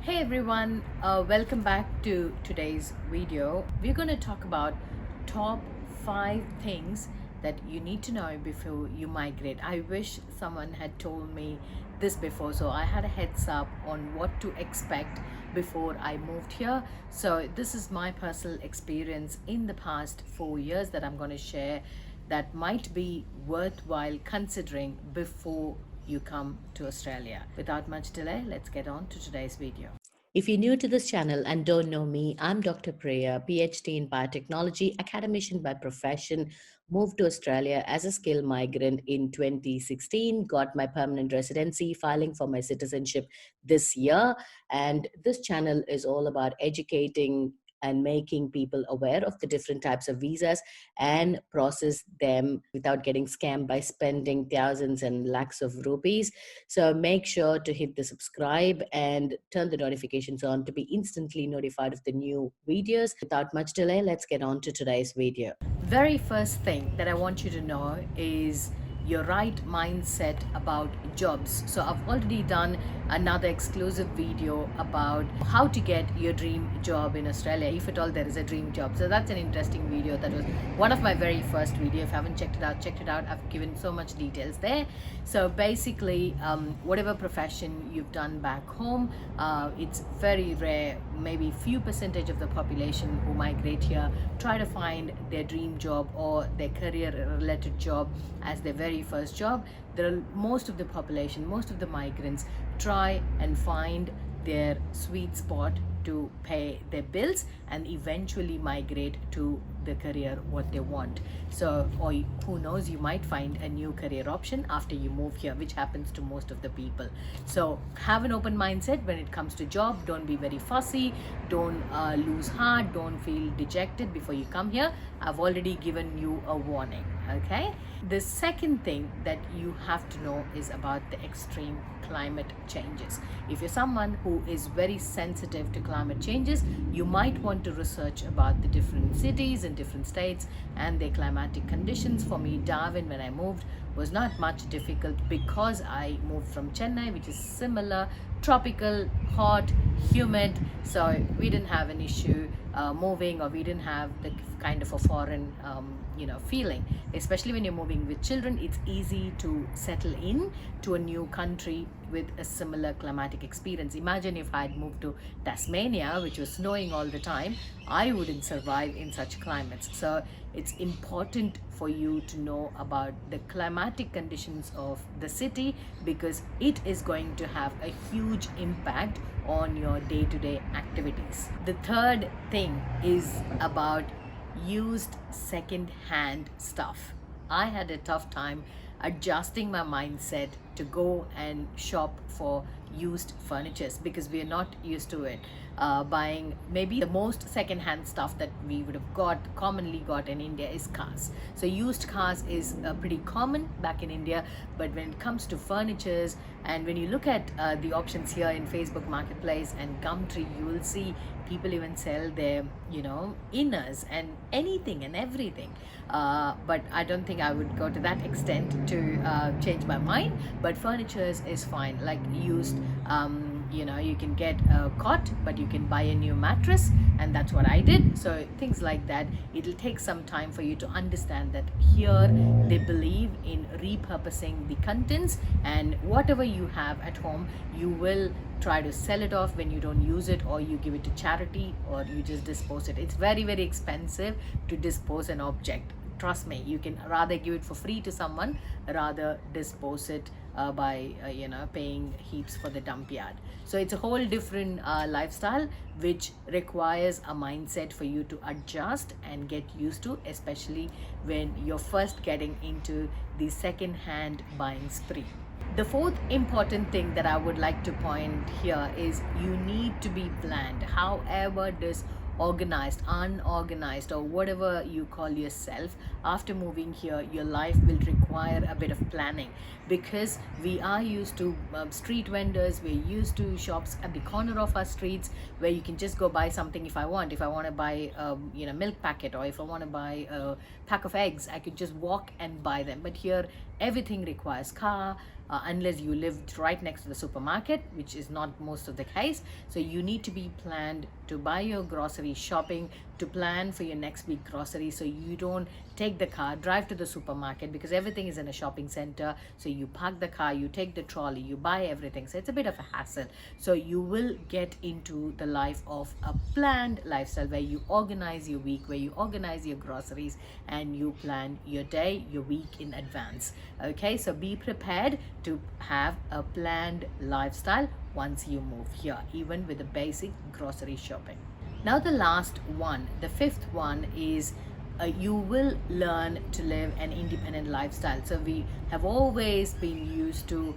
Hey everyone, welcome back to today's video. We're going to talk about top 5 things that you need to know before you migrate. I wish someone had told me this before, so I had a heads up on what to expect before I moved here. So this is my personal experience in the past 4 years that I'm going to share that might be worthwhile considering before you come to Australia. Without much delay, let's get on to today's video. If you're new to this channel and don't know me, I'm Dr. Priya, PhD in biotechnology, academician by profession, moved to Australia as a skilled migrant in 2016, got my permanent residency, filing for my citizenship this year. And this channel is all about educating and making people aware of the different types of visas and process them without getting scammed by spending thousands and lakhs of rupees. So make sure to hit the subscribe and turn the notifications on to be instantly notified of the new videos. Without much delay, let's get on to today's video. Very first thing that I want you to know is your right mindset about jobs. So I've already done another exclusive video about how to get your dream job in Australia, if at all there is a dream job. So that's an interesting video. That was one of my very first video. If you haven't checked it out, check it out. I've given so much details there. So basically, whatever profession you've done back home, it's very rare, maybe few percentage of the population who migrate here try to find their dream job or their career related job as their very first job. Most of the population, most of the migrants try and find their sweet spot to pay their bills and eventually migrate to the career what they want. So, or who knows, you might find a new career option after you move here, which happens to most of the people. So have an open mindset when it comes to job. Don't be very fussy, don't lose heart, don't feel dejected before you come here. I've already given you a warning. Okay, the second thing that you have to know is about the extreme climate changes. If you're someone who is very sensitive to climate changes, you might want to research about the different cities and different states and their climatic conditions. For me, Darwin, when I moved, was not much difficult because I moved from Chennai, which is similar, tropical, hot, humid. So we didn't have an issue moving, or we didn't have the kind of a foreign feeling. Especially when you're moving with children, it's easy to settle in to a new country with a similar climatic experience. Imagine if I had moved to Tasmania, which was snowing all the time, I wouldn't survive in such climates. So it's important for you to know about the climatic conditions of the city, because it is going to have a huge impact on your day-to-day activities. The third thing is about used second-hand stuff. I had a tough time adjusting my mindset to go and shop for used furnitures because we are not used to it. Buying maybe the most second-hand stuff that we would have commonly got in India is cars. So used cars is pretty common back in India, but when it comes to furnitures, and when you look at the options here in Facebook Marketplace and Gumtree, you will see people even sell their inners and anything and everything. But I don't think I would go to that extent to change my mind. But furnitures is fine, like used. You can get a cot, but you can buy a new mattress, and that's what I did. So things like that, it'll take some time for you to understand that here they believe in repurposing the contents, and whatever you have at home, you will try to sell it off when you don't use it, or you give it to charity, or you just dispose it. It's very, very expensive to dispose an object. Trust me, you can rather give it for free to someone, rather dispose it by paying heaps for the dump yard. So it's a whole different lifestyle, which requires a mindset for you to adjust and get used to, especially when you're first getting into the second hand buying spree. The fourth important thing that I would like to point here is you need to be planned. However disorganized, unorganized, or whatever you call yourself, after moving here, your life will require a bit of planning, because we are used to street vendors, we're used to shops at the corner of our streets where you can just go buy something. If I want to buy milk packet, or if I want to buy a pack of eggs, I could just walk and buy them. But here everything requires car, unless you live right next to the supermarket, which is not most of the case. So you need to be planned to buy your grocery shopping, to plan for your next week grocery, so you don't take the car, drive to the supermarket, because everything is in a shopping center. So you park the car, you take the trolley, you buy everything, so it's a bit of a hassle. So you will get into the life of a planned lifestyle, where you organize your week, where you organize your groceries, and you plan your day, your week in advance. Okay, so be prepared to have a planned lifestyle once you move here, even with the basic grocery shopping. Now, the last one, the fifth one, is you will learn to live an independent lifestyle. So we have always been used to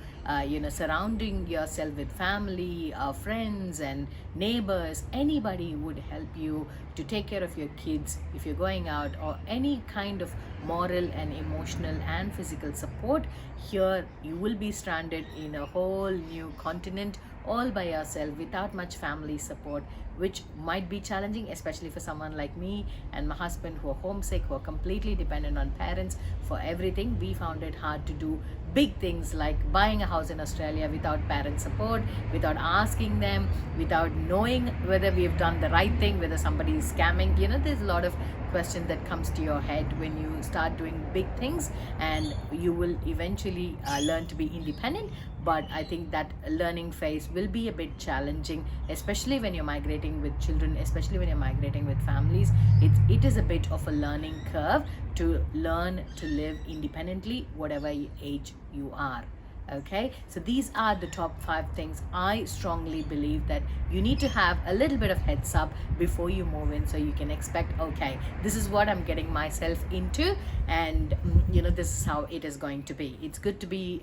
surrounding yourself with family, friends and neighbors. Anybody would help you to take care of your kids if you're going out, or any kind of moral and emotional and physical support. Here you will be stranded in a whole new continent all by yourself, without much family support, which might be challenging, especially for someone like me and my husband, who are homesick, who are completely dependent on parents for everything. We found it hard to do big things like buying a house in Australia without parent support, without asking them, without knowing whether we've done the right thing, whether somebody is scamming. There's a lot of question that comes to your head when you start doing big things, and you will eventually learn to be independent. But I think that learning phase will be a bit challenging, especially when you're migrating with children, especially when you're migrating with families. It is a bit of a learning curve to learn to live independently, whatever age you are. Okay, so these are the top 5 things I strongly believe that you need to have a little bit of heads up before you move in, so you can expect, okay, this is what I'm getting myself into, and this is how it is going to be. It's good to be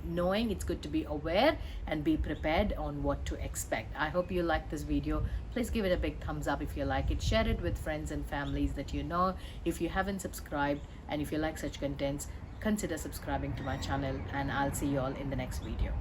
knowing, it's good to be aware and be prepared on what to expect. I hope you like this video. Please give it a big thumbs up if you like it. Share it with friends and families that you know. If you haven't subscribed, and if you like such contents, consider subscribing to my channel, and I'll see you all in the next video.